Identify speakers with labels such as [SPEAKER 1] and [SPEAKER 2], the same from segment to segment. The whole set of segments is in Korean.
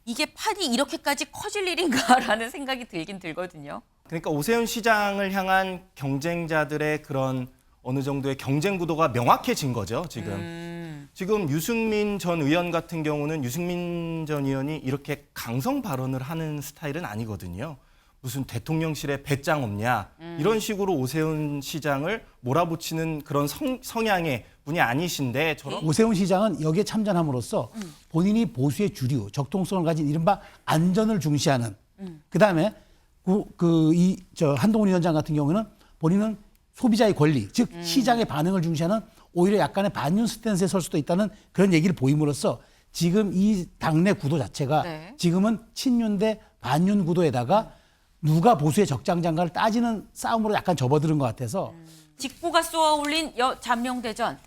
[SPEAKER 1] 이게 판이 이렇게까지 커질 일인가라는 생각이 들긴 들거든요.
[SPEAKER 2] 그러니까 오세훈 시장을 향한 경쟁자들의 그런 어느 정도의 경쟁 구도가 명확해진 거죠, 지금. 지금 유승민 전 의원 같은 경우는 유승민 전 의원이 이렇게 강성 발언을 하는 스타일은 아니거든요. 무슨 대통령실에 배짱 없냐 이런 식으로 오세훈 시장을 몰아붙이는 그런 성향의 분이 아니신데 저런
[SPEAKER 3] 오세훈 시장은 여기에 참전함으로써 본인이 보수의 주류, 적통성을 가진 이른바 안전을 중시하는 그다음에 한동훈 위원장 같은 경우는 본인은 소비자의 권리, 즉 시장의 반응을 중시하는 오히려 약간의 반윤 스탠스에 설 수도 있다는 그런 얘기를 보임으로써 지금 이 당내 구도 자체가
[SPEAKER 1] 네.
[SPEAKER 3] 지금은 친윤 대 반윤 구도에다가 누가 보수의 적장장가를 따지는 싸움으로 약간 접어드는 것 같아서
[SPEAKER 1] 직구가 쏘아올린 잠룡대전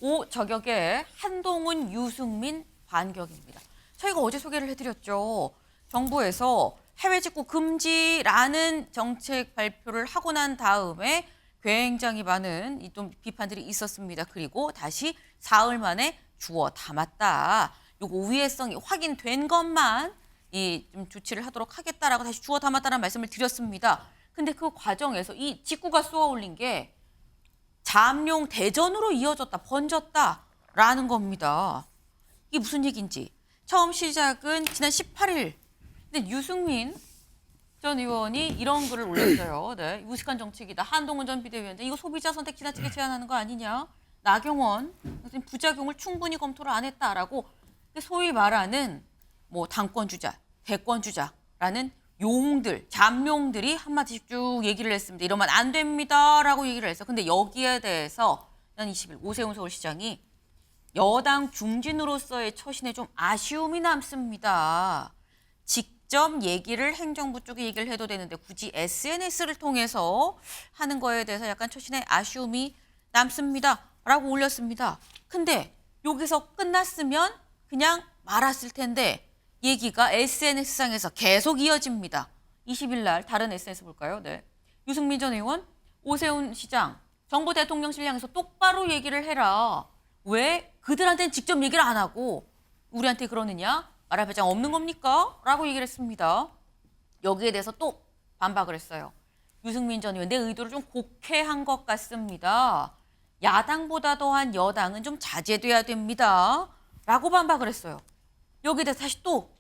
[SPEAKER 1] 5저격의 한동훈, 유승민 반격입니다. 저희가 어제 소개를 해드렸죠. 정부에서 해외 직구 금지라는 정책 발표를 하고 난 다음에 굉장히 많은 좀 비판들이 있었습니다. 그리고 다시 사흘 만에 주워 담았다. 요거 우회성이 확인된 것만 좀 조치를 하도록 하겠다라고 다시 주워 담았다는 말씀을 드렸습니다. 근데 그 과정에서 이 직구가 쏘아올린 게 잠룡 대전으로 이어졌다, 번졌다라는 겁니다. 이게 무슨 얘기인지. 처음 시작은 지난 18일. 근데 유승민 전 의원이 이런 글을 올렸어요. 네, 무식한 정책이다. 한동훈 전 비대위원장 이거 소비자 선택 지나치게 제한하는 거 아니냐. 나경원 부작용을 충분히 검토를 안 했다라고 소위 말하는 뭐 당권 주자, 대권 주자라는 용들, 잠룡들이 한마디씩 쭉 얘기를 했습니다. 이러면 안 됩니다라고 얘기를 했어. 근데 여기에 대해서 지난 20일 오세훈 서울시장이 여당 중진으로서의 처신에 좀 아쉬움이 남습니다. 직접 얘기를 행정부 쪽에 얘기를 해도 되는데 굳이 SNS를 통해서 하는 거에 대해서 약간 처신에 아쉬움이 남습니다라고 올렸습니다. 근데 여기서 끝났으면 그냥 말았을 텐데 얘기가 SNS상에서 계속 이어집니다. 20일 날 다른 SNS 볼까요? 네. 유승민 전 의원, 오세훈 시장, 정부 대통령실 향해서 똑바로 얘기를 해라. 왜 그들한테는 직접 얘기를 안 하고 우리한테 그러느냐? 말할 배짱 없는 겁니까? 라고 얘기를 했습니다. 여기에 대해서 또 반박을 했어요. 유승민 전 의원, 내 의도를 좀 곡해한 것 같습니다. 야당보다 더한 여당은 좀 자제돼야 됩니다. 라고 반박을 했어요. 여기에 대해서 다시 또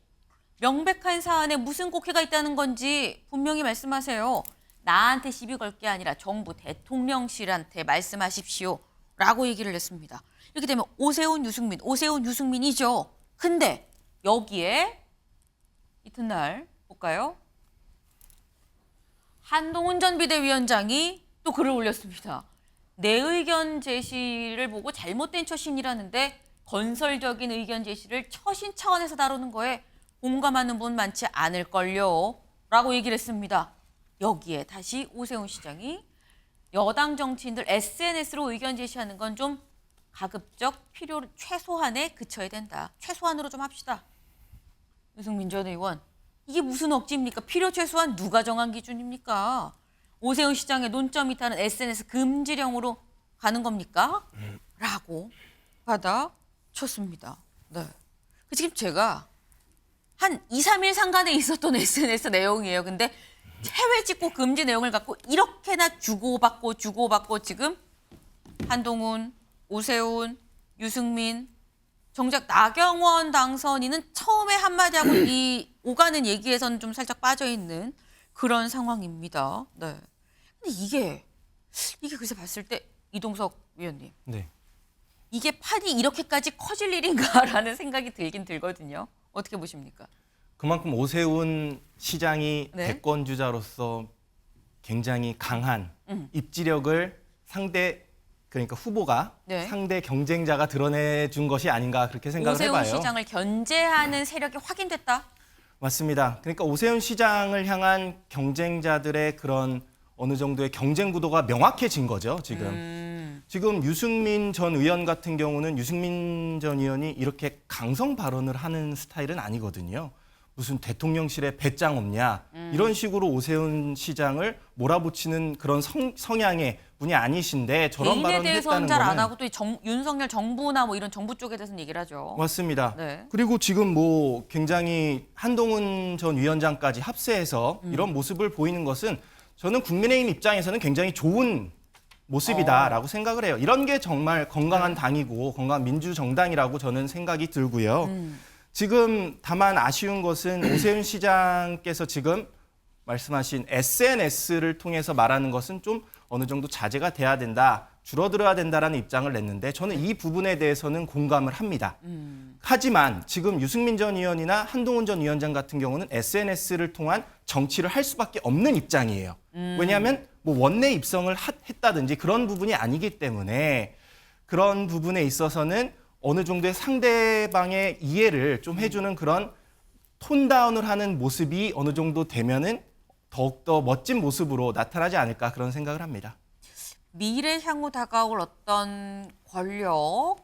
[SPEAKER 1] 명백한 사안에 무슨 곡해가 있다는 건지 분명히 말씀하세요. 나한테 시비 걸 게 아니라 정부 대통령실한테 말씀하십시오. 라고 얘기를 했습니다. 이렇게 되면 오세훈, 유승민이죠. 근데 여기에 이튿날 볼까요? 한동훈 전 비대위원장이 또 글을 올렸습니다. 내 의견 제시를 보고 잘못된 처신이라는데 건설적인 의견 제시를 처신 차원에서 다루는 거에 공감하는 분 많지 않을걸요. 라고 얘기를 했습니다. 여기에 다시 오세훈 시장이 여당 정치인들 SNS로 의견 제시하는 건 좀 가급적 필요 최소한에 그쳐야 된다. 최소한으로 좀 합시다. 유승민 전 의원, 이게 무슨 억지입니까? 필요 최소한 누가 정한 기준입니까? 오세훈 시장의 논점이 타는 SNS 금지령으로 가는 겁니까? 라고 받아쳤습니다. 네. 지금 제가 한 2, 3일 상간에 있었던 SNS 내용이에요. 근데 해외 직구 금지 내용을 갖고 이렇게나 주고받고 지금 한동훈, 오세훈, 유승민, 정작 나경원 당선인은 처음에 한마디 하고 이 오가는 얘기에서는 좀 살짝 빠져있는 그런 상황입니다. 네. 근데 이게 글쎄 봤을 때 이동석 위원님.
[SPEAKER 2] 네.
[SPEAKER 1] 이게 판이 이렇게까지 커질 일인가라는 생각이 들긴 들거든요. 어떻게 보십니까?
[SPEAKER 2] 그만큼 오세훈 시장이
[SPEAKER 1] 네.
[SPEAKER 2] 대권 주자로서 굉장히 강한 입지력을 그러니까 후보가
[SPEAKER 1] 네.
[SPEAKER 2] 상대 경쟁자가 드러내준 것이 아닌가 그렇게 생각을
[SPEAKER 1] 오세훈
[SPEAKER 2] 해봐요.
[SPEAKER 1] 시장을 견제하는 세력이 확인됐다.
[SPEAKER 2] 맞습니다. 그러니까 오세훈 시장을 향한 경쟁자들의 그런 어느 정도의 경쟁 구도가 명확해진 거죠, 지금. 지금 유승민 전 의원 같은 경우는 유승민 전 의원이 이렇게 강성 발언을 하는 스타일은 아니거든요. 무슨 대통령실에 배짱 없냐 이런 식으로 오세훈 시장을 몰아붙이는 그런 성향의 분이 아니신데 저런
[SPEAKER 1] 개인에
[SPEAKER 2] 발언을
[SPEAKER 1] 대해서는
[SPEAKER 2] 했다는
[SPEAKER 1] 잘 안
[SPEAKER 2] 거는
[SPEAKER 1] 하고 또 윤석열 정부나 뭐 이런 정부 쪽에 대해서는 얘기를 하죠.
[SPEAKER 2] 맞습니다.
[SPEAKER 1] 네.
[SPEAKER 2] 그리고 지금 뭐 굉장히 한동훈 전 위원장까지 합세해서 이런 모습을 보이는 것은 저는 국민의힘 입장에서는 굉장히 좋은 모습이다라고 생각을 해요. 이런 게 정말 건강한 당이고 건강한 민주정당이라고 저는 생각이 들고요. 지금 다만 아쉬운 것은 오세훈 시장께서 지금 말씀하신 SNS를 통해서 말하는 것은 좀 어느 정도 자제가 돼야 된다, 줄어들어야 된다라는 입장을 냈는데 저는 이 부분에 대해서는 공감을 합니다. 하지만 지금 유승민 전 의원이나 한동훈 전 위원장 같은 경우는 SNS를 통한 정치를 할 수밖에 없는 입장이에요. 왜냐하면 뭐 원내 입성을 했다든지 그런 부분이 아니기 때문에 그런 부분에 있어서는 어느 정도의 상대방의 이해를 좀 해주는 그런 톤다운을 하는 모습이 어느 정도 되면은 더욱더 멋진 모습으로 나타나지 않을까 그런 생각을 합니다.
[SPEAKER 1] 미래 향후 다가올 어떤 권력,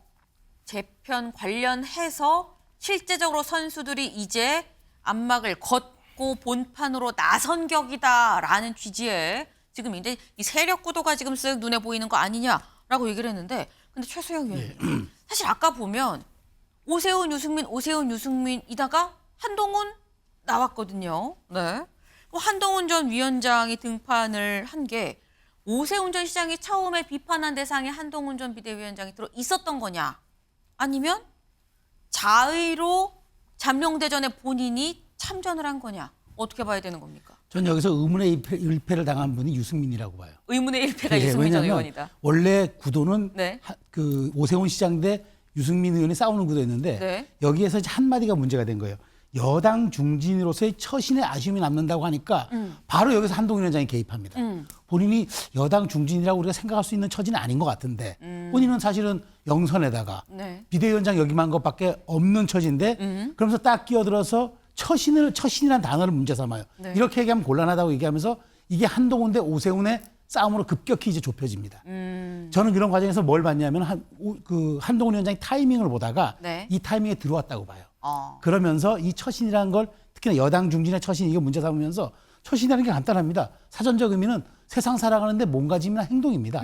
[SPEAKER 1] 재편 관련해서 실제적으로 선수들이 이제 안막을 걷고 본판으로 나선 격이다라는 취지의 지금 이제 이 세력 구도가 지금 쓱 눈에 보이는 거 아니냐라고 얘기를 했는데 근데 최수영 의원님 사실 아까 보면 오세훈, 유승민이다가 한동훈 나왔거든요. 네. 한동훈 전 위원장이 등판을 한 게 오세훈 전 시장이 처음에 비판한 대상에 한동훈 전 비대위원장이 들어 있었던 거냐? 아니면 자의로 잠룡대전에 본인이 참전을 한 거냐? 어떻게 봐야 되는 겁니까?
[SPEAKER 3] 전 여기서 의문의 일패를 당한 분이 유승민이라고 봐요.
[SPEAKER 1] 의문의 일패가
[SPEAKER 3] 예,
[SPEAKER 1] 유승민 전
[SPEAKER 3] 왜냐하면
[SPEAKER 1] 의원이다.
[SPEAKER 3] 원래 구도는
[SPEAKER 1] 네.
[SPEAKER 3] 그 오세훈 시장 대 유승민 의원이 싸우는 구도였는데
[SPEAKER 1] 네.
[SPEAKER 3] 여기에서 이제 한마디가 문제가 된 거예요. 여당 중진으로서의 처신의 아쉬움이 남는다고 하니까 바로 여기서 한동훈 위원장이 개입합니다. 본인이 여당 중진이라고 우리가 생각할 수 있는 처지는 아닌 것 같은데 본인은 사실은 영선에다가
[SPEAKER 1] 네.
[SPEAKER 3] 비대위원장 여기만 것밖에 없는 처지인데 그러면서 딱 끼어들어서 처신이라는 단어를 문제 삼아요.
[SPEAKER 1] 네.
[SPEAKER 3] 이렇게 얘기하면 곤란하다고 얘기하면서 이게 한동훈 대 오세훈의 싸움으로 급격히 이제 좁혀집니다. 저는 이런 과정에서 뭘 봤냐면 한동훈 위원장이 타이밍을 보다가
[SPEAKER 1] 네.
[SPEAKER 3] 이 타이밍에 들어왔다고 봐요.
[SPEAKER 1] 어.
[SPEAKER 3] 그러면서 이 처신이라는 걸 특히나 여당 중진의 처신 이거 문제 삼으면서 처신이라는 게 간단합니다. 사전적 의미는 세상 살아가는데 몸가짐이나 행동입니다.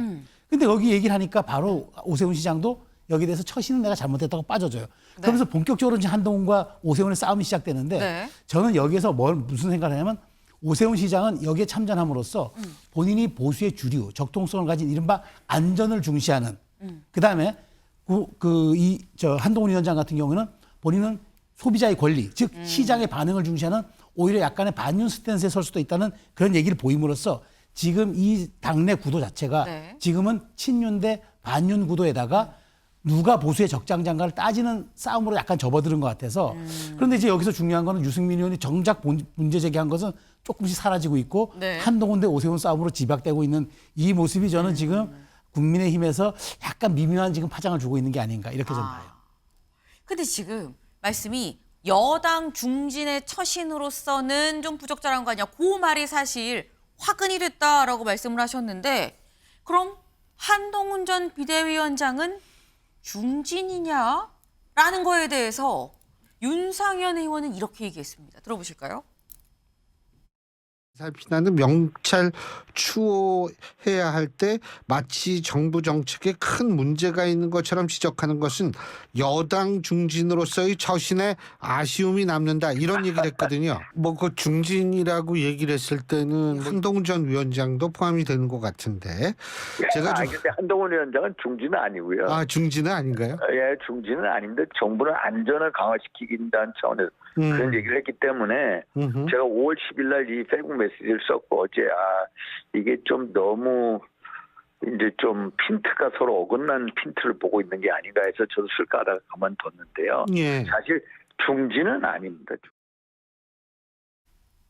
[SPEAKER 3] 근데 여기 얘기를 하니까 바로 오세훈 시장도 여기에 대해서 처신은 내가 잘못했다고 빠져줘요. 그러면서 본격적으로 이제 한동훈과 오세훈의 싸움이 시작되는데
[SPEAKER 1] 네.
[SPEAKER 3] 저는 여기에서 무슨 생각을 하냐면 오세훈 시장은 여기에 참전함으로써 본인이 보수의 주류, 적통성을 가진 이른바 안전을 중시하는 그다음에 한동훈 위원장 같은 경우는 본인은 소비자의 권리, 즉 시장의 반응을 중시하는 오히려 약간의 반윤 스탠스에 설 수도 있다는 그런 얘기를 보임으로써 지금 이 당내 구도 자체가
[SPEAKER 1] 네.
[SPEAKER 3] 지금은 친윤 대 반윤 구도에다가 누가 보수의 적장장가를 따지는 싸움으로 약간 접어드는 것 같아서 그런데 이제 여기서 중요한 거는 유승민 의원이 정작 문제 제기한 것은 조금씩 사라지고 있고
[SPEAKER 1] 네.
[SPEAKER 3] 한동훈 대 오세훈 싸움으로 집약되고 있는 이 모습이 저는 지금 국민의힘에서 약간 미묘한 지금 파장을 주고 있는 게 아닌가 이렇게 좀 봐요.
[SPEAKER 1] 근데 지금 말씀이 여당 중진의 처신으로서는 좀 부적절한 거 아니야. 그 말이 사실 화근이 됐다라고 말씀을 하셨는데 그럼 한동훈 전 비대위원장은 중진이냐? 라는 거에 대해서 윤상현 의원은 이렇게 얘기했습니다. 들어보실까요?
[SPEAKER 4] 비난은 명찰 추호해야 할 때 마치 정부 정책에 큰 문제가 있는 것처럼 지적하는 것은 여당 중진으로서의 처신에 아쉬움이 남는다 이런 얘기를 했거든요. 뭐 그 중진이라고 얘기를 했을 때는 한동훈 전 위원장도 포함이 되는 것 같은데 제가 좀
[SPEAKER 5] 근데 한동훈 위원장은 중진은 아니고요.
[SPEAKER 4] 중진은 아닌가요?
[SPEAKER 5] 예, 중진은 아닌데 정부는 안전을 강화시키긴다는 차원에서 그런 얘기를 했기 때문에 제가 5월 10일 날 이 페이스북 메시지를 썼고 어제 이게 좀 너무 이제 좀 핀트가 서로 어긋난 핀트를 보고 있는 게 아닌가 해서 저도 쓸까 하다가 가만뒀는데요.
[SPEAKER 4] 예.
[SPEAKER 5] 사실 중진은 아닙니다.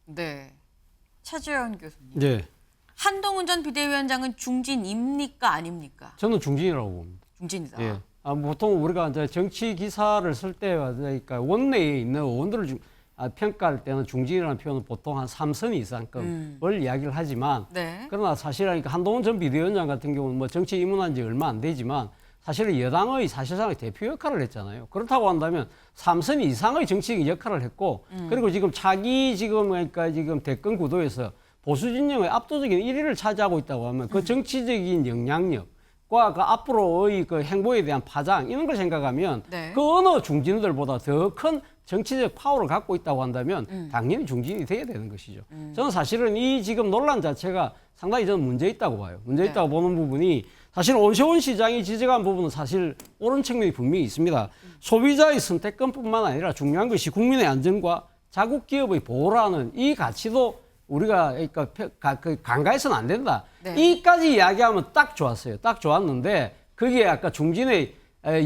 [SPEAKER 1] 네. 차재현 교수님.
[SPEAKER 6] 네,
[SPEAKER 1] 한동훈 전 비대위원장은 중진입니까? 아닙니까?
[SPEAKER 6] 저는 중진이라고 봅니다.
[SPEAKER 1] 중진이다.
[SPEAKER 6] 예. 보통 우리가 이제 정치 기사를 쓸 때, 그러니까 원내에 있는 의원들을 평가할 때는 중진이라는 표현은 보통 한 3선 이상급을 이야기를 하지만,
[SPEAKER 1] 네.
[SPEAKER 6] 그러나 사실은 한동훈 전 비대위원장 같은 경우는 뭐 정치 입문한 지 얼마 안 되지만, 사실은 여당의 사실상의 대표 역할을 했잖아요. 그렇다고 한다면 3선 이상의 정치적인 역할을 했고, 그리고 지금 차기 지금 그러니까 지금 대권 구도에서 보수 진영의 압도적인 1위를 차지하고 있다고 하면 그 정치적인 영향력과 그 앞으로의 그 행보에 대한 파장 이런 걸 생각하면
[SPEAKER 1] 네.
[SPEAKER 6] 그 어느 중진들보다 더 큰 정치적 파워를 갖고 있다고 한다면 당연히 중진이 돼야 되는 것이죠. 저는 사실은 이 지금 논란 자체가 상당히 저는 문제 있다고 봐요. 문제 있다고 보는 부분이 사실 오세훈 시장이 지적한 부분은 사실 옳은 측면이 분명히 있습니다. 소비자의 선택권뿐만 아니라 중요한 것이 국민의 안전과 자국 기업의 보호라는 이 가치도 우리가 그러니까 간과해서는 안 된다.
[SPEAKER 1] 네.
[SPEAKER 6] 이까지 이야기하면 딱 좋았어요. 딱 좋았는데 거기에 아까 중진의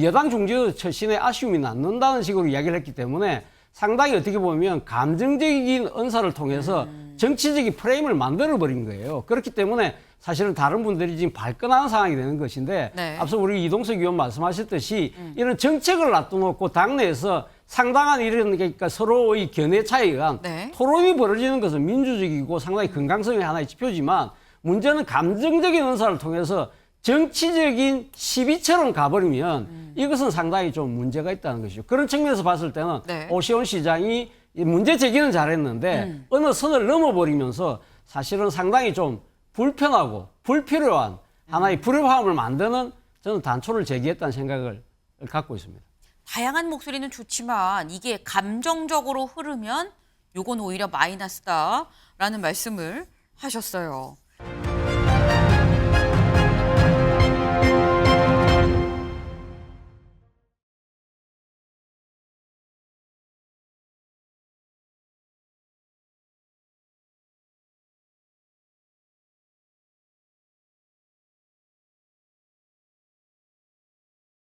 [SPEAKER 6] 여당 중진의 처신에 아쉬움이 남는다는 식으로 이야기를 했기 때문에 상당히 어떻게 보면 감정적인 언사를 통해서 정치적인 프레임을 만들어버린 거예요. 그렇기 때문에 사실은 다른 분들이 지금 발끈하는 상황이 되는 것인데
[SPEAKER 1] 네.
[SPEAKER 6] 앞서 우리 이동석 의원 말씀하셨듯이 이런 정책을 놔둬놓고 당내에서 상당한 이런 그러니까 서로의 견해 차이에 의한
[SPEAKER 1] 네.
[SPEAKER 6] 토론이 벌어지는 것은 민주적이고 상당히 건강성의 하나의 지표지만 문제는 감정적인 언사를 통해서 정치적인 시비처럼 가버리면 이것은 상당히 좀 문제가 있다는 것이죠. 그런 측면에서 봤을 때는
[SPEAKER 1] 네.
[SPEAKER 6] 오세훈 시장이 문제 제기는 잘했는데 어느 선을 넘어버리면서 사실은 상당히 좀 불편하고 불필요한 하나의 불협화음을 만드는 저는 단초를 제기했다는 생각을 갖고 있습니다.
[SPEAKER 1] 다양한 목소리는 좋지만 이게 감정적으로 흐르면 요건 오히려 마이너스다라는 말씀을 하셨어요.